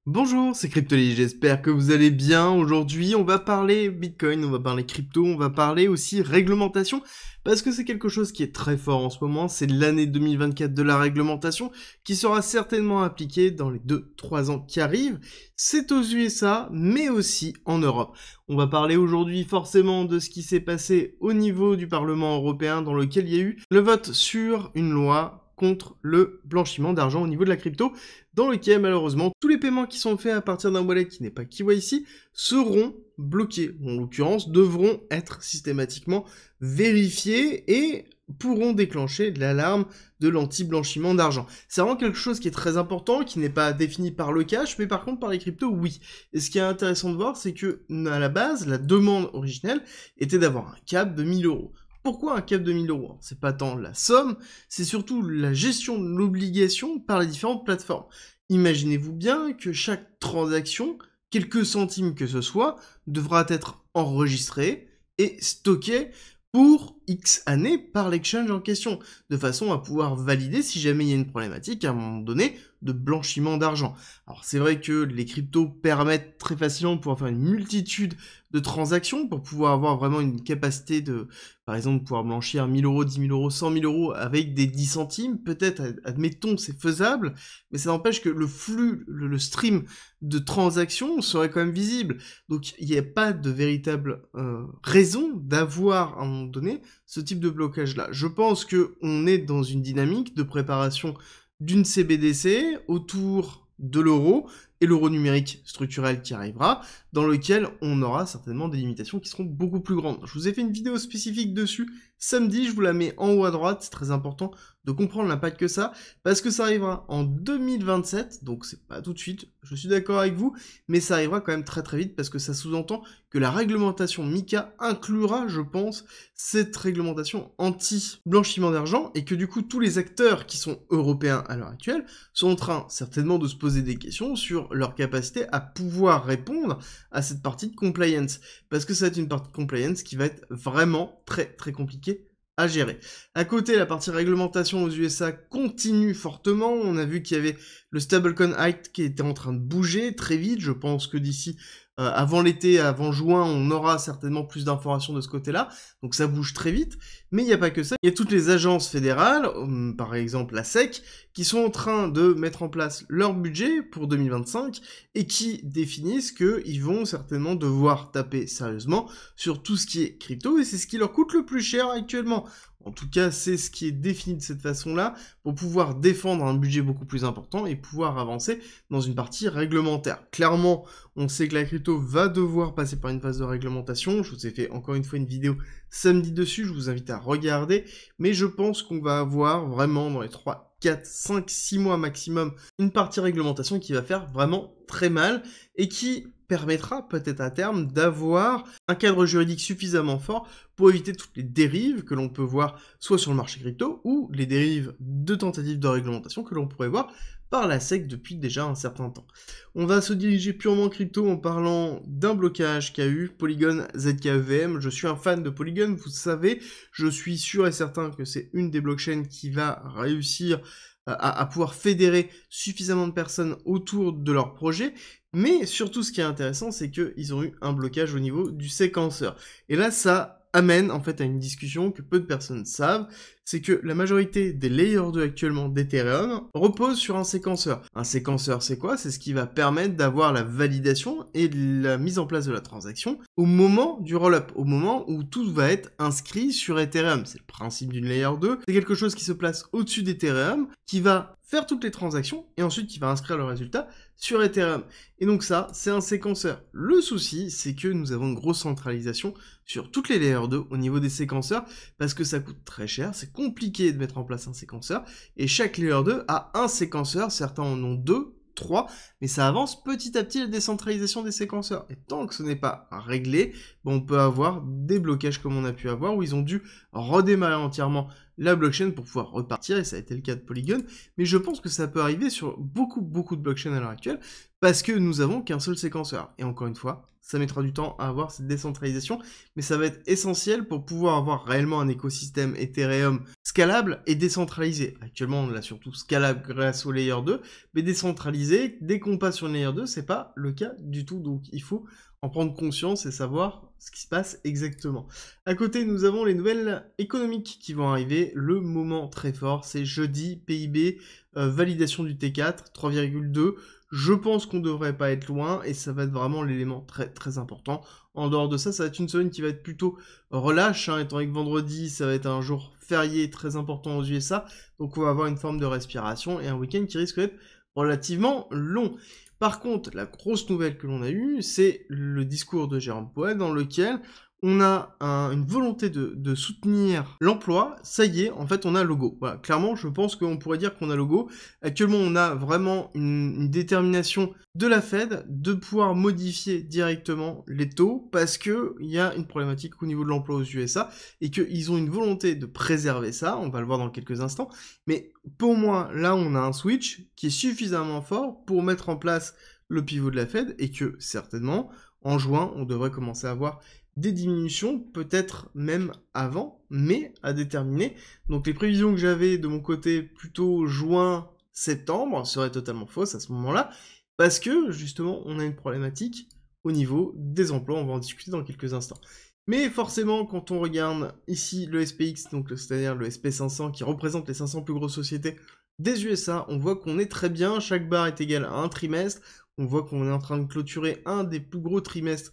Bonjour, c'est Cryptoly, j'espère que vous allez bien. Aujourd'hui, on va parler Bitcoin, on va parler crypto, on va parler aussi réglementation, parce que c'est quelque chose qui est très fort en ce moment. C'est l'année 2024 de la réglementation, qui sera certainement appliquée dans les 2-3 ans qui arrivent. C'est aux USA, mais aussi en Europe. On va parler aujourd'hui forcément de ce qui s'est passé au niveau du Parlement européen, dans lequel il y a eu le vote sur une loi contre le blanchiment d'argent au niveau de la crypto, dans lequel malheureusement tous les paiements qui sont faits à partir d'un wallet qui n'est pas KYC seront bloqués, ou en l'occurrence devront être systématiquement vérifiés et pourront déclencher l'alarme de l'anti-blanchiment d'argent. C'est vraiment quelque chose qui est très important, qui n'est pas défini par le cash, mais par contre par les cryptos, oui. Et ce qui est intéressant de voir, c'est que à la base, la demande originelle était d'avoir un cap de 1000 euros. Pourquoi un cap de 1000 euros? C'est pas tant la somme, c'est surtout la gestion de l'obligation par les différentes plateformes. Imaginez-vous bien que chaque transaction, quelques centimes que ce soit, devra être enregistrée et stockée pour X années par l'exchange en question, de façon à pouvoir valider si jamais il y a une problématique à un moment donné de blanchiment d'argent. Alors c'est vrai que les cryptos permettent très facilement de pouvoir faire une multitude de transactions, pour pouvoir avoir vraiment une capacité de, par exemple, pouvoir blanchir 1000 euros, 10 000 euros, 100 000 euros avec des 10 centimes, peut-être, admettons, c'est faisable, mais ça n'empêche que le flux, le stream de transactions serait quand même visible. Donc il n'y a pas de véritable raison d'avoir, à un moment donné, ce type de blocage-là. Je pense qu'on est dans une dynamique de préparation d'une CBDC autour de l'euro, et l'euro numérique structurel qui arrivera, dans lequel on aura certainement des limitations qui seront beaucoup plus grandes. Je vous ai fait une vidéo spécifique dessus samedi, je vous la mets en haut à droite, c'est très important de comprendre l'impact que ça, parce que ça arrivera en 2027, donc c'est pas tout de suite, je suis d'accord avec vous, mais ça arrivera quand même très très vite, parce que ça sous-entend que la réglementation MiCA inclura, je pense, cette réglementation anti-blanchiment d'argent, et que du coup tous les acteurs qui sont européens à l'heure actuelle sont en train certainement de se poser des questions sur leur capacité à pouvoir répondre à cette partie de compliance, parce que ça va être une partie de compliance qui va être vraiment très très compliquée à gérer. À côté, la partie réglementation aux USA continue fortement. On a vu qu'il y avait le stablecoin Act qui était en train de bouger très vite. Je pense que d'ici avant l'été, avant juin, on aura certainement plus d'informations de ce côté-là. Donc ça bouge très vite. Mais il n'y a pas que ça. Il y a toutes les agences fédérales, par exemple la SEC, qui sont en train de mettre en place leur budget pour 2025 et qui définissent qu'ils vont certainement devoir taper sérieusement sur tout ce qui est crypto, et c'est ce qui leur coûte le plus cher actuellement. En tout cas, c'est ce qui est défini de cette façon-là pour pouvoir défendre un budget beaucoup plus important et pouvoir avancer dans une partie réglementaire. Clairement, on sait que la crypto va devoir passer par une phase de réglementation. Je vous ai fait encore une fois une vidéo samedi dessus, je vous invite à regarder. Mais je pense qu'on va avoir vraiment dans les 3, 4, 5, 6 mois maximum une partie réglementation qui va faire vraiment très mal et qui permettra peut-être à terme d'avoir un cadre juridique suffisamment fort pour éviter toutes les dérives que l'on peut voir soit sur le marché crypto ou les dérives de tentatives de réglementation que l'on pourrait voir par la SEC depuis déjà un certain temps. On va se diriger purement crypto en parlant d'un blocage qu'a eu Polygon ZKEVM. Je suis un fan de Polygon, vous savez, je suis sûr et certain que c'est une des blockchains qui va réussir à pouvoir fédérer suffisamment de personnes autour de leur projet, mais surtout ce qui est intéressant, c'est qu'ils ont eu un blocage au niveau du séquenceur. Et là, ça amène en fait à une discussion que peu de personnes savent, c'est que la majorité des Layer 2 actuellement d'Ethereum reposent sur un séquenceur. Un séquenceur, c'est quoi? C'est ce qui va permettre d'avoir la validation et la mise en place de la transaction au moment du roll-up, au moment où tout va être inscrit sur Ethereum. C'est le principe d'une Layer 2, c'est quelque chose qui se place au-dessus d'Ethereum, qui va faire toutes les transactions, et ensuite qui va inscrire le résultat sur Ethereum. Et donc ça, c'est un séquenceur. Le souci, c'est que nous avons une grosse centralisation sur toutes les Layer 2 au niveau des séquenceurs, parce que ça coûte très cher, c'est compliqué de mettre en place un séquenceur, et chaque Layer 2 a un séquenceur, certains en ont 2, 3, mais ça avance petit à petit la décentralisation des séquenceurs. Et tant que ce n'est pas réglé, on peut avoir des blocages comme on a pu avoir, où ils ont dû redémarrer entièrement la blockchain pour pouvoir repartir, et ça a été le cas de Polygon, mais je pense que ça peut arriver sur beaucoup de blockchains à l'heure actuelle, parce que nous avons qu'un seul séquenceur. Et encore une fois, ça mettra du temps à avoir cette décentralisation, mais ça va être essentiel pour pouvoir avoir réellement un écosystème Ethereum scalable et décentralisé. Actuellement, on l'a surtout scalable grâce au Layer 2, mais décentralisé, dès qu'on passe sur le Layer 2, c'est pas le cas du tout, donc il faut en prendre conscience et savoir ce qui se passe exactement. À côté, nous avons les nouvelles économiques qui vont arriver. Le moment très fort, c'est jeudi, PIB, validation du T4, 3,2. Je pense qu'on devrait pas être loin et ça va être vraiment l'élément très important. En dehors de ça, ça va être une semaine qui va être plutôt relâche, hein, étant donné que vendredi, ça va être un jour férié très important aux USA. Donc on va avoir une forme de respiration et un week-end qui risque d'être relativement long. Par contre, la grosse nouvelle que l'on a eue, c'est le discours de Jérôme Powell dans lequel on a une volonté de soutenir l'emploi. Ça y est, en fait, on a logo. Voilà, clairement, je pense qu'on pourrait dire qu'on a logo. Actuellement, on a vraiment une détermination de la Fed de pouvoir modifier directement les taux parce que il y a une problématique au niveau de l'emploi aux USA et qu'ils ont une volonté de préserver ça. On va le voir dans quelques instants. Mais pour moi, là, on a un switch qui est suffisamment fort pour mettre en place le pivot de la Fed et que, certainement, en juin, on devrait commencer à voir des diminutions, peut-être même avant, mais à déterminer. Donc les prévisions que j'avais de mon côté, plutôt juin-septembre, seraient totalement fausses à ce moment-là, parce que, justement, on a une problématique au niveau des emplois, on va en discuter dans quelques instants. Mais forcément, quand on regarde ici le SPX, donc c'est-à-dire le SP500 qui représente les 500 plus grosses sociétés des USA, on voit qu'on est très bien, chaque barre est égale à un trimestre, on voit qu'on est en train de clôturer un des plus gros trimestres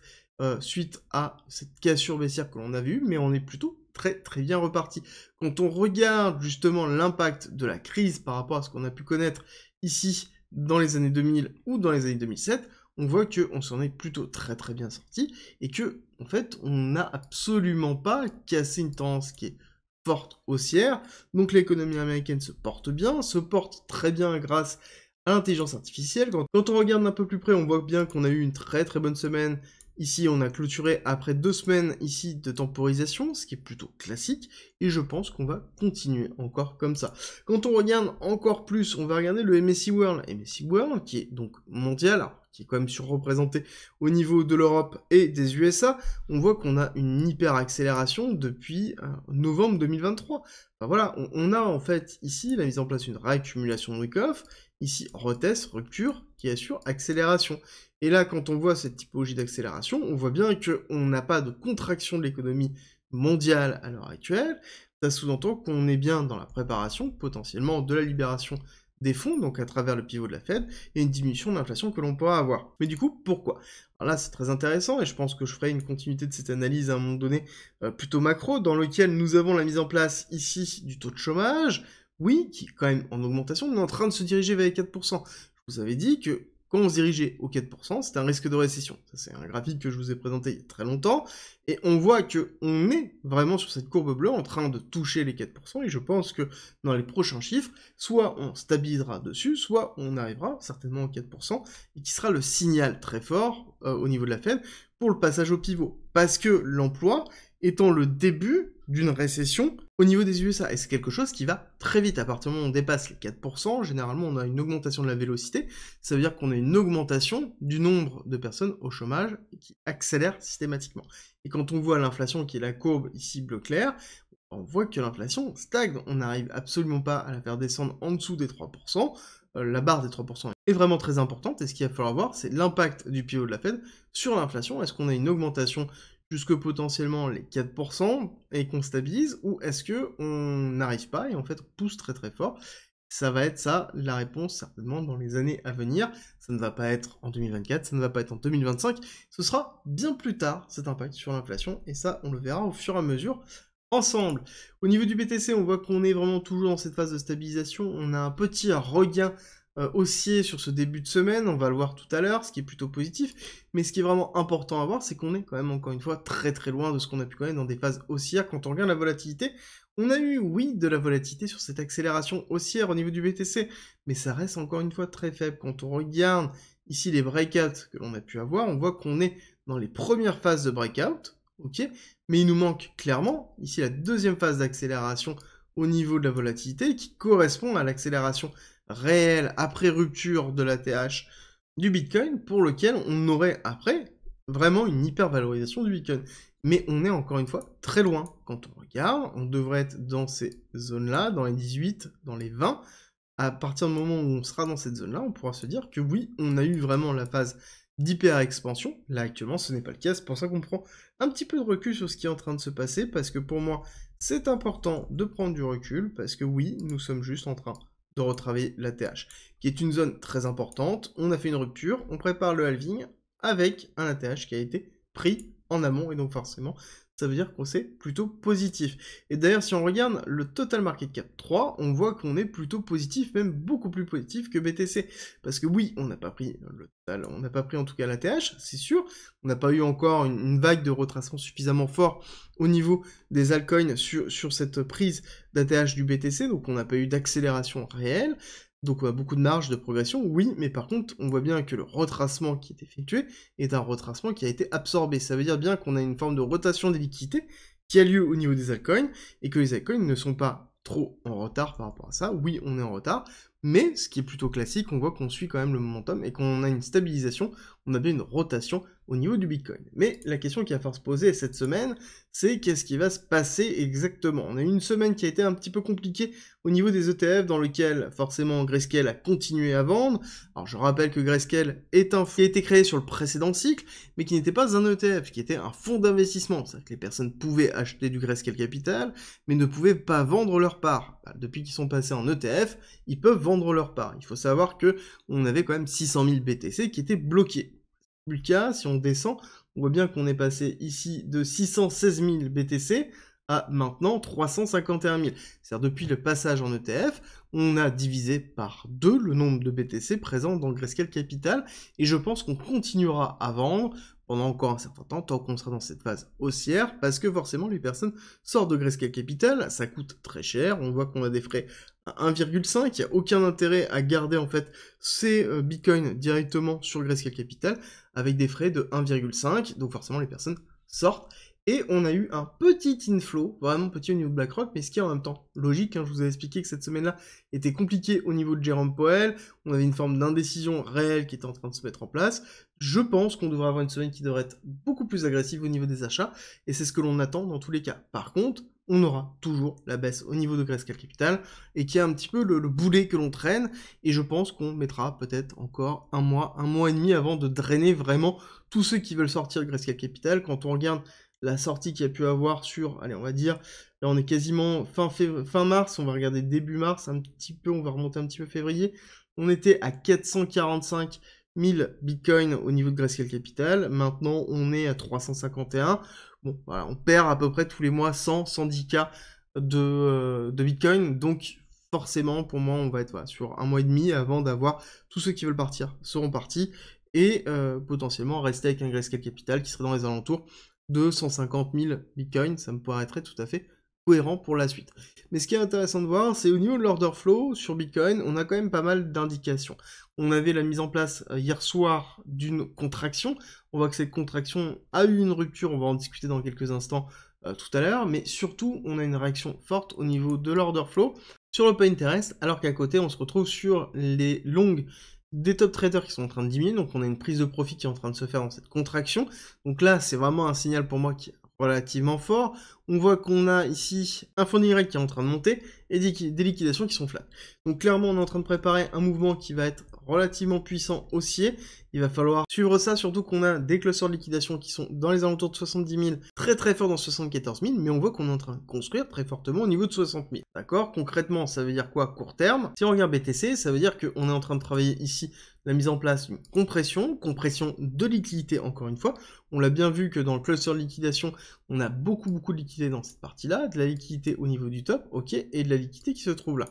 suite à cette cassure baissière que l'on a vue, mais on est plutôt très bien reparti. Quand on regarde justement l'impact de la crise par rapport à ce qu'on a pu connaître ici dans les années 2000 ou dans les années 2007, on voit qu'on s'en est plutôt très bien sorti et que, en fait, on n'a absolument pas cassé une tendance qui est forte haussière. Donc l'économie américaine se porte bien, se porte très bien grâce à l'intelligence artificielle. Quand on regarde un peu plus près, on voit bien qu'on a eu une très bonne semaine. Ici, on a clôturé après 2 semaines ici de temporisation, ce qui est plutôt classique, et je pense qu'on va continuer encore comme ça. Quand on regarde encore plus, on va regarder le MSCI World. MSCI World, qui est donc mondial, alors, qui est quand même surreprésenté au niveau de l'Europe et des USA, on voit qu'on a une hyper accélération depuis novembre 2023. Enfin voilà, on a en fait ici la mise en place d'une réaccumulation de week-off, ici retest, rupture, qui assure accélération. Et là, quand on voit cette typologie d'accélération, on voit bien qu'on n'a pas de contraction de l'économie mondiale à l'heure actuelle. Ça sous-entend qu'on est bien dans la préparation, potentiellement, de la libération des fonds, donc à travers le pivot de la Fed, et une diminution de l'inflation que l'on pourra avoir. Mais du coup, pourquoi? Alors là, c'est très intéressant, et je pense que je ferai une continuité de cette analyse à un moment donné plutôt macro, dans lequel nous avons la mise en place ici du taux de chômage, oui, qui est quand même en augmentation, mais en train de se diriger vers les 4%. Je vous avais dit que quand on se dirigeait au 4%, c'était un risque de récession. Ça, c'est un graphique que je vous ai présenté il y a très longtemps, et on voit qu'on est vraiment sur cette courbe bleue en train de toucher les 4%, et je pense que dans les prochains chiffres, soit on stabilisera dessus, soit on arrivera certainement au 4%, et qui sera le signal très fort au niveau de la Fed pour le passage au pivot. Parce que l'emploi étant le début d'une récession au niveau des USA. Et c'est quelque chose qui va très vite. À partir du moment où on dépasse les 4%, généralement on a une augmentation de la vélocité. Ça veut dire qu'on a une augmentation du nombre de personnes au chômage qui accélère systématiquement. Et quand on voit l'inflation qui est la courbe ici bleu clair, on voit que l'inflation stagne. On n'arrive absolument pas à la faire descendre en dessous des 3%. La barre des 3% est vraiment très importante. Et ce qu'il va falloir voir, c'est l'impact du pivot de la Fed sur l'inflation. Est-ce qu'on a une augmentation jusque potentiellement les 4% et qu'on stabilise, ou est-ce que on n'arrive pas et en fait on pousse très fort? Ça va être ça la réponse certainement dans les années à venir. Ça ne va pas être en 2024, ça ne va pas être en 2025, ce sera bien plus tard cet impact sur l'inflation, et ça on le verra au fur et à mesure ensemble. Au niveau du BTC, on voit qu'on est vraiment toujours dans cette phase de stabilisation, on a un petit regain haussier sur ce début de semaine, on va le voir tout à l'heure, ce qui est plutôt positif, mais ce qui est vraiment important à voir, c'est qu'on est quand même encore une fois très loin de ce qu'on a pu connaître dans des phases haussières. Quand on regarde la volatilité, on a eu, oui, de la volatilité sur cette accélération haussière au niveau du BTC, mais ça reste encore une fois très faible. Quand on regarde ici les breakouts que l'on a pu avoir, on voit qu'on est dans les premières phases de breakout, ok, mais il nous manque clairement ici la deuxième phase d'accélération au niveau de la volatilité qui correspond à l'accélération réelle après rupture de l'ATH du Bitcoin pour lequel on aurait après vraiment une hypervalorisation du Bitcoin. Mais on est encore une fois très loin. Quand on regarde, on devrait être dans ces zones-là, dans les 18, dans les 20. À partir du moment où on sera dans cette zone-là, on pourra se dire que oui, on a eu vraiment la phase d'hyper-expansion. Là, actuellement, ce n'est pas le cas. C'est pour ça qu'on prend un petit peu de recul sur ce qui est en train de se passer, parce que pour moi, c'est important de prendre du recul, parce que oui, nous sommes juste en train de retravailler l'ATH, qui est une zone très importante. On a fait une rupture, on prépare le halving avec un ATH qui a été pris en amont, et donc forcément, ça veut dire qu'on c'est plutôt positif. Et d'ailleurs, si on regarde le Total Market Cap 3, on voit qu'on est plutôt positif, même beaucoup plus positif que BTC. Parce que oui, on n'a pas pris le total, on n'a pas pris en tout cas l'ATH, c'est sûr. On n'a pas eu encore une vague de retracement suffisamment fort au niveau des altcoins sur cette prise d'ATH du BTC, donc on n'a pas eu d'accélération réelle. Donc on a beaucoup de marge de progression, oui, mais par contre, on voit bien que le retracement qui est effectué est un retracement qui a été absorbé. Ça veut dire bien qu'on a une forme de rotation des liquidités qui a lieu au niveau des altcoins, et que les altcoins ne sont pas trop en retard par rapport à ça. Oui, on est en retard, mais ce qui est plutôt classique, on voit qu'on suit quand même le momentum, et qu'on a une stabilisation, on a bien une rotation au niveau du Bitcoin. Mais la question qui va falloir se poser cette semaine, c'est qu'est-ce qui va se passer exactement. On a eu une semaine qui a été un petit peu compliquée au niveau des ETF, dans lequel forcément Grayscale a continué à vendre. Alors je rappelle que Grayscale est un fonds qui a été créé sur le précédent cycle, mais qui n'était pas un ETF, qui était un fonds d'investissement. C'est-à-dire que les personnes pouvaient acheter du Grayscale Capital, mais ne pouvaient pas vendre leur part. Depuis qu'ils sont passés en ETF, ils peuvent vendre leur part. Il faut savoir que on avait quand même 600 000 BTC qui étaient bloqués. Le cas, si on descend, on voit bien qu'on est passé ici de 616 000 BTC à maintenant 351 000. C'est-à-dire depuis le passage en ETF, on a divisé par 2 le nombre de BTC présents dans le Grayscale Capital, et je pense qu'on continuera à vendre pendant encore un certain temps, tant qu'on sera dans cette phase haussière, parce que forcément les personnes sortent de Grayscale Capital, ça coûte très cher, on voit qu'on a des frais à 1,5, il n'y a aucun intérêt à garder en fait ces bitcoins directement sur Grayscale Capital, avec des frais de 1,5, donc forcément les personnes sortent. Et on a eu un petit inflow, vraiment petit au niveau de BlackRock, mais ce qui est en même temps logique, hein, je vous ai expliqué que cette semaine-là était compliquée au niveau de Jérôme Powell, on avait une forme d'indécision réelle qui était en train de se mettre en place. Je pense qu'on devrait avoir une semaine qui devrait être beaucoup plus agressive au niveau des achats, et c'est ce que l'on attend dans tous les cas. Par contre, on aura toujours la baisse au niveau de Grayscale Capital, et qui est un petit peu le boulet que l'on traîne, et je pense qu'on mettra peut-être encore un mois et demi avant de drainer vraiment tous ceux qui veulent sortir de Grayscale Capital. Quand on regarde la sortie qu'il y a pu avoir sur, allez, on va dire, là on est quasiment fin mars, on va regarder début mars un petit peu, on va remonter un petit peu février, on était à 445 000 bitcoins au niveau de Grayscale Capital, maintenant on est à 351, bon, voilà, on perd à peu près tous les mois 110K de bitcoin, donc forcément, pour moi, on va être sur un mois et demi avant d'avoir tous ceux qui veulent partir seront partis, et potentiellement rester avec un Grayscale Capital qui serait dans les alentours de 150 000 bitcoins, ça me paraîtrait tout à fait cohérent pour la suite. Mais ce qui est intéressant de voir, c'est au niveau de l'order flow sur Bitcoin, on a quand même pas mal d'indications. On avait la mise en place hier soir d'une contraction, on voit que cette contraction a eu une rupture, on va en discuter dans quelques instants tout à l'heure, mais surtout on a une réaction forte au niveau de l'order flow sur le point interest, alors qu'à côté on se retrouve sur les longues des top traders qui sont en train de diminuer, donc on a une prise de profit qui est en train de se faire dans cette contraction. Donc là, c'est vraiment un signal pour moi qui est relativement fort. On voit qu'on a ici un funding rate qui est en train de monter et des liquidations qui sont flat. Donc clairement, on est en train de préparer un mouvement qui va être relativement puissant haussier. Il va falloir suivre ça, surtout qu'on a des clusters de liquidation qui sont dans les alentours de 70 000, très très fort dans 74 000, mais on voit qu'on est en train de construire très fortement au niveau de 60 000. D'accord? Concrètement, ça veut dire quoi court terme? Si on regarde BTC, ça veut dire qu'on est en train de travailler ici la mise en place d'une compression de liquidité encore une fois. On l'a bien vu que dans le cluster de liquidation, on a beaucoup de liquidité dans cette partie-là, de la liquidité au niveau du top, ok, et de la liquidité qui se trouve là.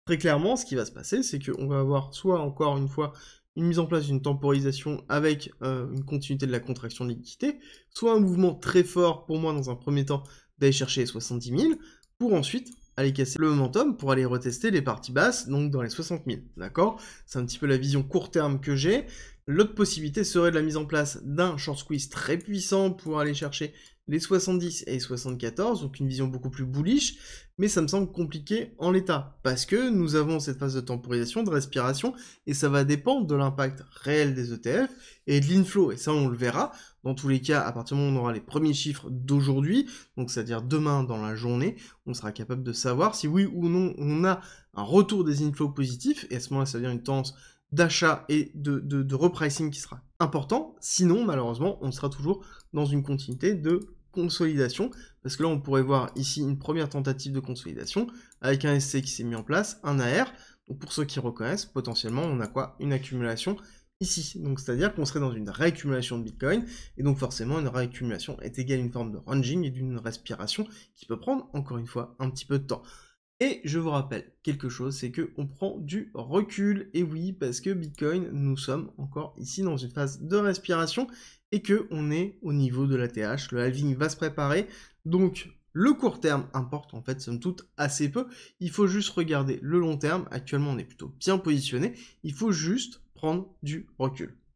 Très clairement, ce qui va se passer, c'est qu'on va avoir soit encore une fois une mise en place d'une temporisation avec une continuité de la contraction de liquidité, soit un mouvement très fort pour moi dans un premier temps d'aller chercher les 70 000, pour ensuite aller casser le momentum pour aller retester les parties basses, donc dans les 60 000, d'accord? C'est un petit peu la vision court terme que j'ai. L'autre possibilité serait de la mise en place d'un short squeeze très puissant pour aller chercher les 70 et les 74, donc une vision beaucoup plus bullish, mais ça me semble compliqué en l'état, parce que nous avons cette phase de temporisation, de respiration, et ça va dépendre de l'impact réel des ETF et de l'inflow, et ça on le verra. Dans tous les cas, à partir du moment où on aura les premiers chiffres d'aujourd'hui, donc c'est-à-dire demain dans la journée, on sera capable de savoir si oui ou non on a un retour des inflows positifs, et à ce moment-là ça veut dire une tendance d'achat et de repricing qui sera important. Sinon, malheureusement, on sera toujours dans une continuité de consolidation, parce que là, on pourrait voir ici une première tentative de consolidation, avec un SC qui s'est mis en place, un AR, donc pour ceux qui reconnaissent, potentiellement, on a quoi? Une accumulation ici, donc c'est-à-dire qu'on serait dans une réaccumulation de Bitcoin, et donc forcément, une réaccumulation est égale à une forme de ranging et d'une respiration qui peut prendre, encore une fois, un petit peu de temps. Et je vous rappelle quelque chose, c'est qu'on prend du recul, et oui, parce que Bitcoin, nous sommes encore ici dans une phase de respiration, et que on est au niveau de l'ATH, le halving va se préparer, donc le court terme importe en fait, somme toute, assez peu, il faut juste regarder le long terme, actuellement on est plutôt bien positionné, il faut juste prendre du recul.